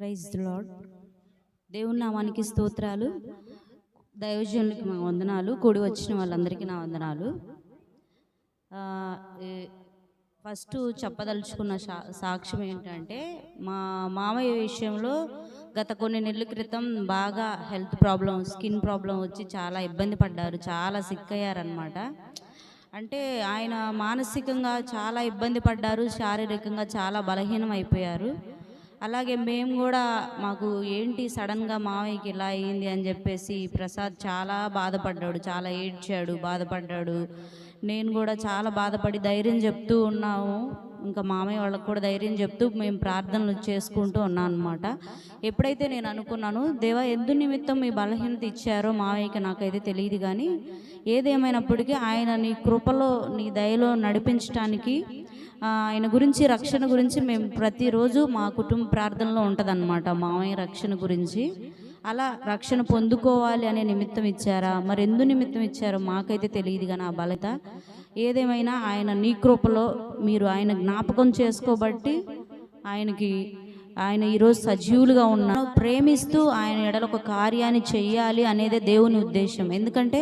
Praise the lord. దేవుని నామానికి స్తోత్రాలు. దైవజనులకి మా వందనాలు. కూడి వచ్చిన వాళ్ళందరికీ నా వందనాలు. ఫస్ట్ చెప్పదలుచుకున్న సాక్ష్యం ఏంటంటే, మా మామయ్య విషయంలో గత కొన్ని నెలల క్రితం బాగా హెల్త్ ప్రాబ్లం, స్కిన్ ప్రాబ్లం వచ్చి చాలా ఇబ్బంది పడ్డారు, చాలా సిక్ అయ్యారనమాట. అంటే ఆయన మానసికంగా చాలా ఇబ్బంది పడ్డారు, శారీరకంగా చాలా బలహీనం అయిపోయారు. అలాగే మేము కూడా మాకు ఏంటి సడన్గా మామయ్యకి ఇలా అయింది అని చెప్పేసి ప్రసాద్ చాలా బాధపడ్డాడు, చాలా ఏడ్చాడు, బాధపడ్డాడు. నేను కూడా చాలా బాధపడి ధైర్యం చెప్తూ ఉన్నాము. ఇంకా మామయ్య వాళ్ళకు కూడా ధైర్యం చెప్తూ మేము ప్రార్థనలు చేసుకుంటూ ఉన్నాం అనమాట. ఎప్పుడైతే నేను అనుకున్నాను, దేవా ఎందు నిమిత్తం మీ బలహీనత ఇచ్చారో మామయ్యకి నాకైతే తెలియదు, కానీ ఏదేమైనప్పటికీ ఆయన నీ కృపలో నీ దయలో నడిపించడానికి, ఆయన గురించి రక్షణ గురించి మేము ప్రతిరోజు మా కుటుంబ ప్రార్థనలో ఉంటుందన్నమాట. మామయ్య రక్షణ గురించి అలా రక్షణ పొందుకోవాలి అనే నిమిత్తం ఇచ్చారా, మరి ఎందు నిమిత్తం ఇచ్చారో మాకైతే తెలియదు, కానీ ఆ బలత ఏదేమైనా ఆయన నీ కృపలో మీరు ఆయన జ్ఞాపకం చేసుకోబట్టి ఆయన ఈరోజు సజీవులుగా ఉన్నారు. ప్రేమిస్తూ ఆయన ఎడల ఒక కార్యాన్ని చెయ్యాలి అనేదే దేవుని ఉద్దేశం. ఎందుకంటే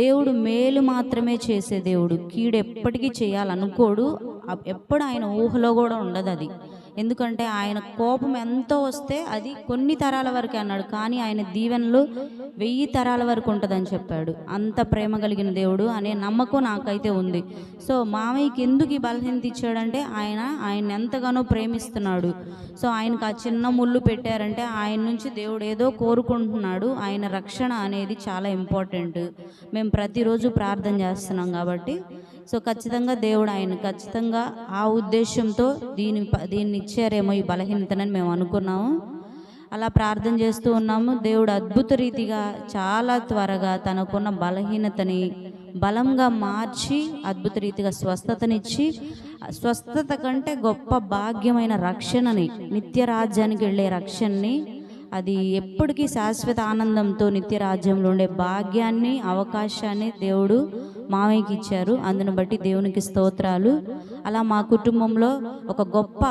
దేవుడు మేలు మాత్రమే చేసే దేవుడు, కీడు ఎప్పటికీ చేయాలనుకోడు. ఎప్పుడు ఆయన ఊహలో కూడా ఉండదు అది. ఎందుకంటే ఆయన కోపం ఎంతో వస్తే అది కొన్ని తరాల వరకే అన్నాడు, కానీ ఆయన దీవెనలు 1000 తరాల వరకు ఉంటుందని చెప్పాడు. అంత ప్రేమ కలిగిన దేవుడు అనే నమ్మకం నాకైతే ఉంది. సో మామయ్యకి ఎందుకు ఈ బలహీనత ఇచ్చాడంటే ఆయన ఎంతగానో ప్రేమిస్తున్నాడు. సో ఆయనకు ఆ చిన్న ముళ్ళు పెట్టారంటే ఆయన నుంచి దేవుడు ఏదో కోరుకుంటున్నాడు. ఆయన రక్షణ అనేది చాలా ఇంపార్టెంట్. మేము ప్రతిరోజు ప్రార్థన చేస్తున్నాం కాబట్టి సో ఖచ్చితంగా దేవుడు ఆయన ఖచ్చితంగా ఆ ఉద్దేశంతో దీన్ని ఇచ్చారేమో ఈ బలహీనతనని మేము అనుకున్నాము. అలా ప్రార్థన చేస్తూ ఉన్నాము. దేవుడు అద్భుత రీతిగా చాలా త్వరగా తనకున్న బలహీనతని బలంగా మార్చి అద్భుత రీతిగా స్వస్థతనిచ్చి, స్వస్థత కంటే గొప్ప భాగ్యమైన రక్షణని, నిత్య రాజ్యానికి వెళ్ళే రక్షణని, అది ఎప్పటికీ శాశ్వత ఆనందంతో నిత్య రాజ్యంలో ఉండే భాగ్యాన్ని, అవకాశాన్ని దేవుడు మామయ్యకి ఇచ్చారు. అందును బట్టి దేవునికి స్తోత్రాలు. అలా మా కుటుంబంలో ఒక గొప్ప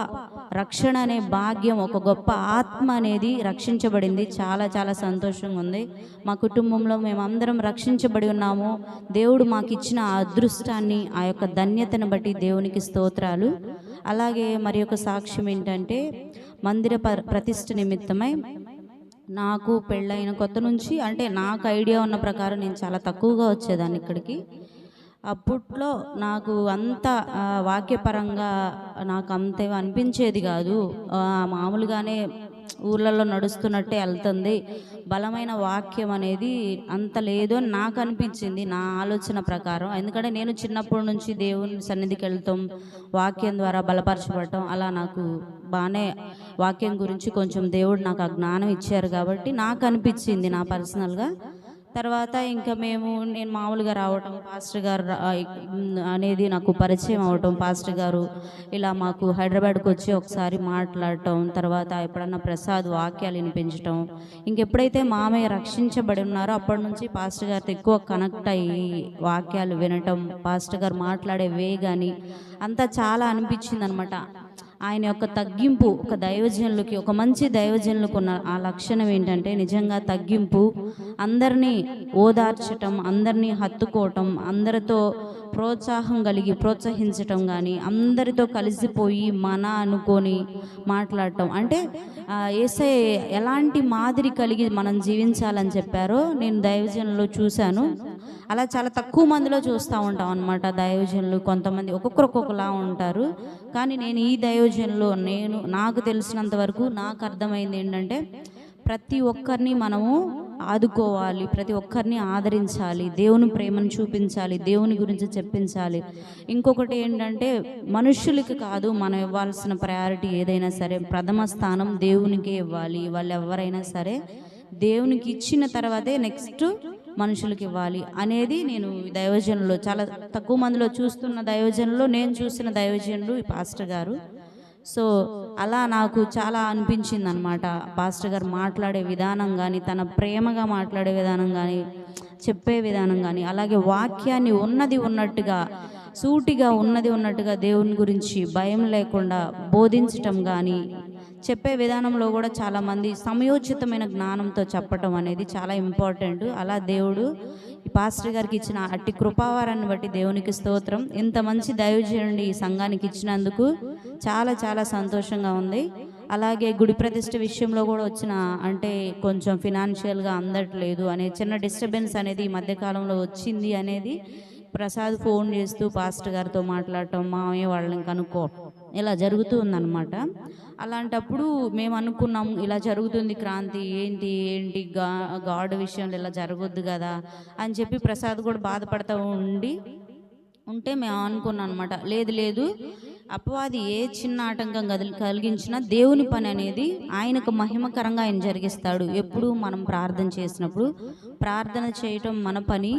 రక్షణ అనే భాగ్యం, ఒక గొప్ప ఆత్మ అనేది రక్షించబడింది. చాలా చాలా సంతోషంగా ఉంది. మా కుటుంబంలో మేమందరం రక్షించబడి ఉన్నాము. దేవుడు మాకు ఇచ్చిన ఆ అదృష్టాన్ని, ఆ యొక్క ధన్యతను బట్టి దేవునికి స్తోత్రాలు. అలాగే మరి ఒక సాక్ష్యం ఏంటంటే, మందిర ప్రతిష్ఠ నిమిత్తమై నాకు పెళ్ళైన కొత్త నుంచి, అంటే నాకు ఐడియా ఉన్న ప్రకారం నేను చాలా తక్కువగా వచ్చేదాన్ని ఇక్కడికి. అప్పట్లో నాకు అంత వాక్యపరంగా నాకు అంత అనిపించేది కాదు. మామూలుగానే ఊర్లలో నడుస్తున్నట్టే వెళ్తుంది. బలమైన వాక్యం అనేది అంత లేదు అని నాకు అనిపించింది, నా ఆలోచన ప్రకారం. ఎందుకంటే నేను చిన్నప్పటి నుంచి దేవుని సన్నిధికి వెళ్తాం, వాక్యం ద్వారా బలపరచబడటం, అలా నాకు బాగానే వాక్యం గురించి కొంచెం దేవుడు నాకు ఆ జ్ఞానం ఇచ్చారు కాబట్టి నాకు అనిపించింది నా పర్సనల్గా. తర్వాత ఇంకా నేను మామూలుగా రావటం, పాస్టర్ గారు అనేది నాకు పరిచయం అవటం, పాస్టర్ గారు ఇలా మాకు హైదరాబాద్కి వచ్చి ఒకసారి మాట్లాడటం, తర్వాత ఎప్పుడన్నా ప్రసాద్ వాక్యాలు వినిపించటం. ఇంకెప్పుడైతే మామయ్య రక్షించబడి ఉన్నారో అప్పటి నుంచి పాస్టర్ గారితో ఎక్కువ కనెక్ట్ అయ్యి వాక్యాలు వినటం, పాస్టర్ గారు మాట్లాడే వే కానీ అంతా చాలా అనిపించింది అనమాట. ఆయన యొక్క తగ్గింపు, ఒక దైవజనులకి, ఒక మంచి దైవజనులకు ఉన్న ఆ లక్షణం ఏంటంటే నిజంగా తగ్గింపు, అందరినీ ఓదార్చటం, అందరినీ హత్తుకోవటం, అందరితో ప్రోత్సాహం కలిగి ప్రోత్సహించటం, కానీ అందరితో కలిసిపోయి మన అనుకొని మాట్లాడటం. అంటే యేసయ్య ఎలాంటి మాదిరి కలిగి మనం జీవించాలని చెప్పారో నేను దైవజనులు చూశాను. అలా చాలా తక్కువ మందిలో చూస్తూ ఉంటాం అన్నమాట. దైవజనులు కొంతమంది ఒక్కొక్కలా ఉంటారు, కానీ నేను ఈ దైవజనులు నాకు తెలిసినంత వరకు నాకు అర్థమైంది ఏంటంటే, ప్రతి ఒక్కరిని మనము ఆదుకోవాలి, ప్రతి ఒక్కరిని ఆదరించాలి, దేవుని ప్రేమను చూపించాలి, దేవుని గురించి చెప్పించాలి. ఇంకొకటి ఏంటంటే, మనుషులకి కాదు మనం ఇవ్వాల్సిన ప్రయారిటీ ఏదైనా సరే, ప్రథమ స్థానం దేవునికే ఇవ్వాలి. వాళ్ళు ఎవరైనా సరే దేవునికి ఇచ్చిన తర్వాతే నెక్స్ట్ మనుషులకి ఇవ్వాలి అనేది నేను దైవజనులు చాలా తక్కువ మందిలో చూస్తున్న దైవజనులు, నేను చూసిన దైవజనులు ఈ పాస్టర్ గారు. సో అలా నాకు చాలా అనిపించింది అనమాట. పాస్టర్ గారు మాట్లాడే విధానం కానీ, తన ప్రేమగా మాట్లాడే విధానం కానీ, చెప్పే విధానం కానీ, అలాగే వాక్యాన్ని ఉన్నది ఉన్నట్టుగా, సూటిగా ఉన్నది ఉన్నట్టుగా దేవుని గురించి భయం లేకుండా బోధించటం కానీ చెప్పే విధానంలో కూడా చాలామంది సమయోచితమైన జ్ఞానంతో చెప్పటం అనేది చాలా ఇంపార్టెంట్. అలా దేవుడు ఈ పాస్టర్ గారికి ఇచ్చిన అట్టి కృపావారాన్ని బట్టి దేవునికి స్తోత్రం. ఇంత మంచి దైవజనుడిని ఈ సంఘానికి ఇచ్చినందుకు చాలా చాలా సంతోషంగా ఉంది. అలాగే గుడి ప్రతిష్ఠ విషయంలో కూడా వచ్చిన అంటే కొంచెం ఫినాన్షియల్గా అందట్లేదు అనే చిన్న డిస్టర్బెన్స్ అనేది ఈ మధ్యకాలంలో వచ్చింది అనేది ప్రసాద్ ఫోన్ చేస్తూ పాస్టర్ గారితో మాట్లాడటం, మామయ్య వాళ్ళని కనుక్కో ఇలా జరుగుతూ ఉందన్నమాట. అలాంటప్పుడు మేము అనుకున్నాం ఇలా జరుగుతుంది క్రాంతి, ఏంటి ఏంటి గాడ్ విషయంలో ఇలా జరగొద్దు కదా అని చెప్పి ప్రసాద్ కూడా బాధపడుతూ ఉంటే మేము అనుకున్నాం అనమాట, లేదు లేదు, అపవాది ఏ చిన్న ఆటంకం కలిగించినా దేవుని పని అనేది ఆయనకు మహిమకరంగా ఆయన జరిగిస్తాడు. ఎప్పుడు మనం ప్రార్థన చేసినప్పుడు ప్రార్థన చేయటం మన పని,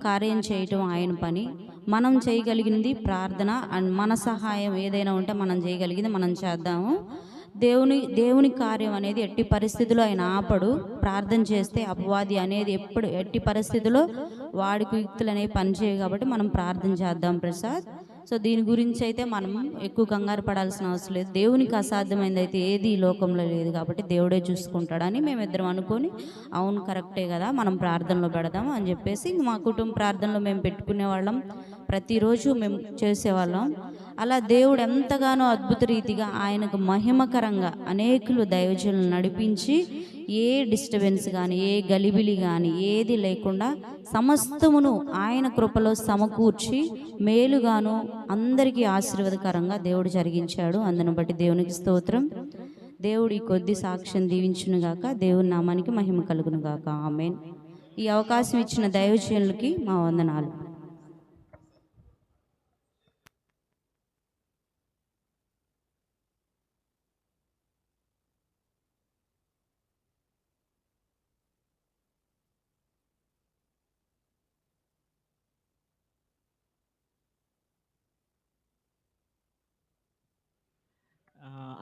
కార్యం చేయటం ఆయన పని. మనం చేయగలిగింది ప్రార్థన అండ్ మన సహాయం ఏదైనా ఉంటే మనం చేయగలిగింది మనం చేద్దాము. దేవుని కార్యం అనేది ఎట్టి పరిస్థితుల్లో ఆయన ఆపడు. ప్రార్థన చేస్తే అపవాది అనేది ఎట్టి పరిస్థితుల్లో వాడికి యుక్తులు అనేవి పనిచేయవు. కాబట్టి మనం ప్రార్థన చేద్దాం ప్రసాద్. సో దీని గురించి అయితే మనం ఎక్కువ కంగారు పడాల్సిన అవసరం లేదు. దేవునికి అసాధ్యమైంది అయితే ఏది ఈ లోకంలో లేదు కాబట్టి దేవుడే చూసుకుంటాడని మేమిద్దరం అనుకొని, అవును కరెక్టే కదా మనం ప్రార్థనలో పెడదాం అని చెప్పేసి మా కుటుంబ ప్రార్థనలో మేము పెట్టుకునేవాళ్ళం. ప్రతిరోజు మేము చేసేవాళ్ళం. అలా దేవుడు ఎంతగానో అద్భుత రీతిగా ఆయనకు మహిమకరంగా అనేకులు దైవజనులను నడిపించి ఏ డిస్టర్బెన్స్ కానీ ఏ గలిబిలి కానీ ఏది లేకుండా సమస్తమును ఆయన కృపలో సమకూర్చి మేలుగాను అందరికీ ఆశీర్వాదకరంగా దేవుడు జరిగించాడు. అందును బట్టి దేవునికి స్తోత్రం. దేవుడు ఈ కొద్ది సాక్ష్యం దీవించునుగాక. దేవుని నామానికి మహిమ కలుగునుగాక. ఆమేన్. ఈ అవకాశం ఇచ్చిన దైవజనులకి మా వందనాలు.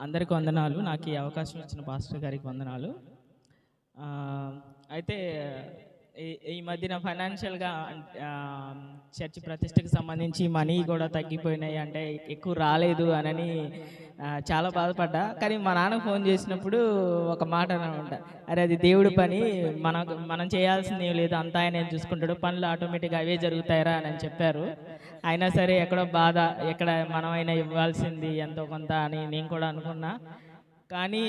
అందరికీ వందనాలు. నాకు ఈ అవకాశం ఇచ్చిన పాస్టర్ గారికి వందనాలు. అయితే ఈ మధ్యన ఫైనాన్షియల్గా చర్చ్ ప్రతిష్టకు సంబంధించి మనీ కూడా తగ్గిపోయినాయి, అంటే ఎక్కువ రాలేదు అని చాలా బాధపడ్డా. కానీ మా నాన్న ఫోన్ చేసినప్పుడు ఒక మాట అనమాట, అరే అది దేవుడి పని, మనం చేయాల్సింది ఏం లేదు, అంతా ఆయన చూసుకుంటాడు, పనులు ఆటోమేటిక్గా అవే జరుగుతాయరా అని చెప్పారు. అయినా సరే ఎక్కడో బాధ, ఎక్కడ మనమైనా ఇవ్వాల్సింది ఎంతో కొంత అని నేను కూడా అనుకున్నా. కానీ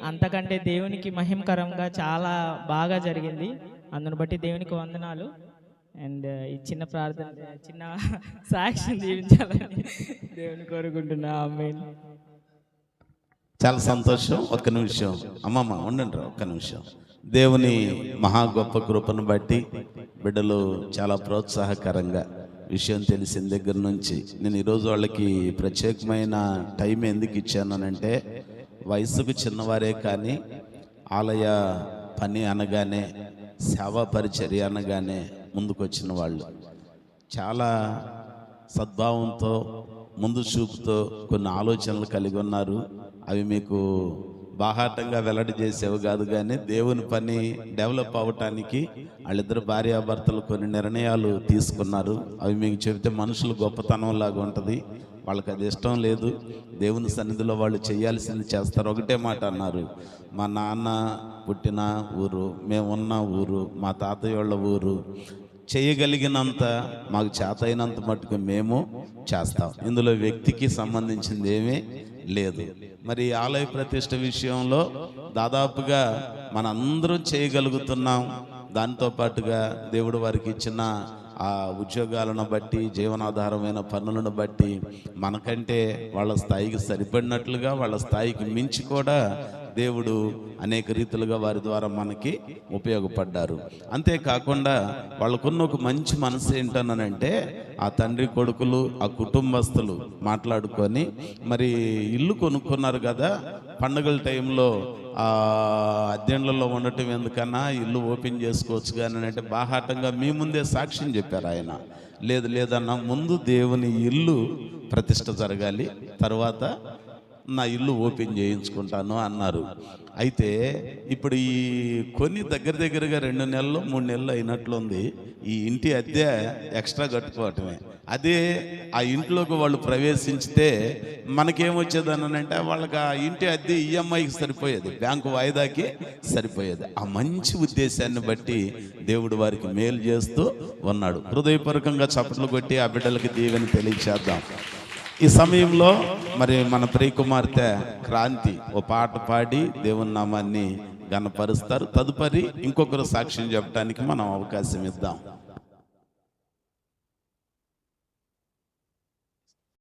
అంతకంటే దేవునికి మహిమకరంగా చాలా బాగా జరిగింది. అందును బట్టి దేవునికి వందనాలు. అండ్ ఈ చిన్న ప్రార్థన, చిన్న సాక్ష్యం జీవించాలని దేవుని కోరుకుంటున్నా. ఆమేన్. చాలా సంతోషం. ఒక్క నిమిషం అమ్మమ్మ ఉండండి, ఒక్క నిమిషం. దేవుని మహా గొప్ప కృపను బట్టి బిడ్డలు చాలా ప్రోత్సాహకరంగా విషయం తెలిసిన దగ్గర నుంచి నేను ఈరోజు వాళ్ళకి ప్రత్యేకమైన టైం ఎందుకు ఇచ్చానంటే, వయసుకు చిన్నవారే కానీ ఆలయ పని అనగానే, సేవా పరిచర్య అనగానే ముందుకొచ్చిన వాళ్ళు చాలా సద్భావంతో ముందు చూపుతో కొన్ని ఆలోచనలు కలిగి ఉన్నారు. అవి మీకు బాహాటంగా వెల్లడి చేసేవి కాదు, కానీ దేవుని పని డెవలప్ అవ్వటానికి వాళ్ళిద్దరు భార్యాభర్తలు కొన్ని నిర్ణయాలు తీసుకున్నారు. అవి మీకు చెబితే మనుషులు గొప్పతనం లాగా ఉంటుంది. వాళ్ళకి అది ఇష్టం లేదు. దేవుని సన్నిధిలో వాళ్ళు చేయాల్సింది చేస్తారు. ఒకటే మాట అన్నారు, మా నాన్న పుట్టిన ఊరు, మేమున్న ఊరు, మా తాతయ్య వాళ్ళ ఊరు, చేయగలిగినంత మాకు చేత అయినంత మట్టుకు మేము చేస్తాం. ఇందులో వ్యక్తికి సంబంధించింది ఏమీ లేదు. మరి ఆలయ ప్రతిష్ఠ విషయంలో దాదాపుగా మనందరం చేయగలుగుతున్నాం. దాంతో పాటుగా దేవుడు వారికి ఇచ్చిన ఆ ఉద్యోగాలను బట్టి, జీవనాధారమైన పనులను బట్టి మనకంటే వాళ్ళ స్థాయికి సరిపడినట్లుగా, వాళ్ళ స్థాయికి మించి కూడా దేవుడు అనేక రీతులుగా వారి ద్వారా మనకి ఉపయోగపడ్డారు. అంతేకాకుండా వాళ్ళకున్న ఒక మంచి మనసు ఏంటనంటే, ఆ తండ్రి కొడుకులు, ఆ కుటుంబస్తులు మాట్లాడుకొని మరి ఇల్లు కొనుక్కున్నారు కదా, పండుగల టైంలో అద్దెండ్లలో ఉండటం ఎందుకన్నా ఇల్లు ఓపెన్ చేసుకోవచ్చు కానీ అంటే బాహాటంగా మీ ముందే సాక్ష్యం చెప్పారు ఆయన. లేదు లేదన్నా, ముందు దేవుని ఇల్లు ప్రతిష్ఠ జరగాలి, తర్వాత నా ఇల్లు ఓపెన్ చేయించుకుంటాను అన్నారు. అయితే ఇప్పుడు ఈ కొన్ని దగ్గరగా 2 నెలలు 3 నెలలు అయినట్లుంది. ఈ ఇంటి అద్దె ఎక్స్ట్రా కట్టుకోవటమే. అదే ఆ ఇంట్లోకి వాళ్ళు ప్రవేశించితే మనకేమొచ్చేదనంటే వాళ్ళకి ఆ ఇంటి అద్దె ఈఎంఐకి సరిపోయేది, బ్యాంకు వాయిదాకి సరిపోయేది. ఆ మంచి ఉద్దేశాన్ని బట్టి దేవుడు వారికి మేలు చేస్తూ ఉన్నాడు. హృదయపూర్వకంగా చప్పట్లు కొట్టి ఆ బిడ్డలకి దీవెని తెలియచేద్దాం. ఈ సమయంలో మరి మన ప్రియ కుమార్తె క్రాంతి ఓ పాట పాడి దేవుని నామాన్ని ఘనపరుస్తారు. తదుపరి ఇంకొకరు సాక్ష్యం చెప్పడానికి మనం అవకాశం ఇద్దాం.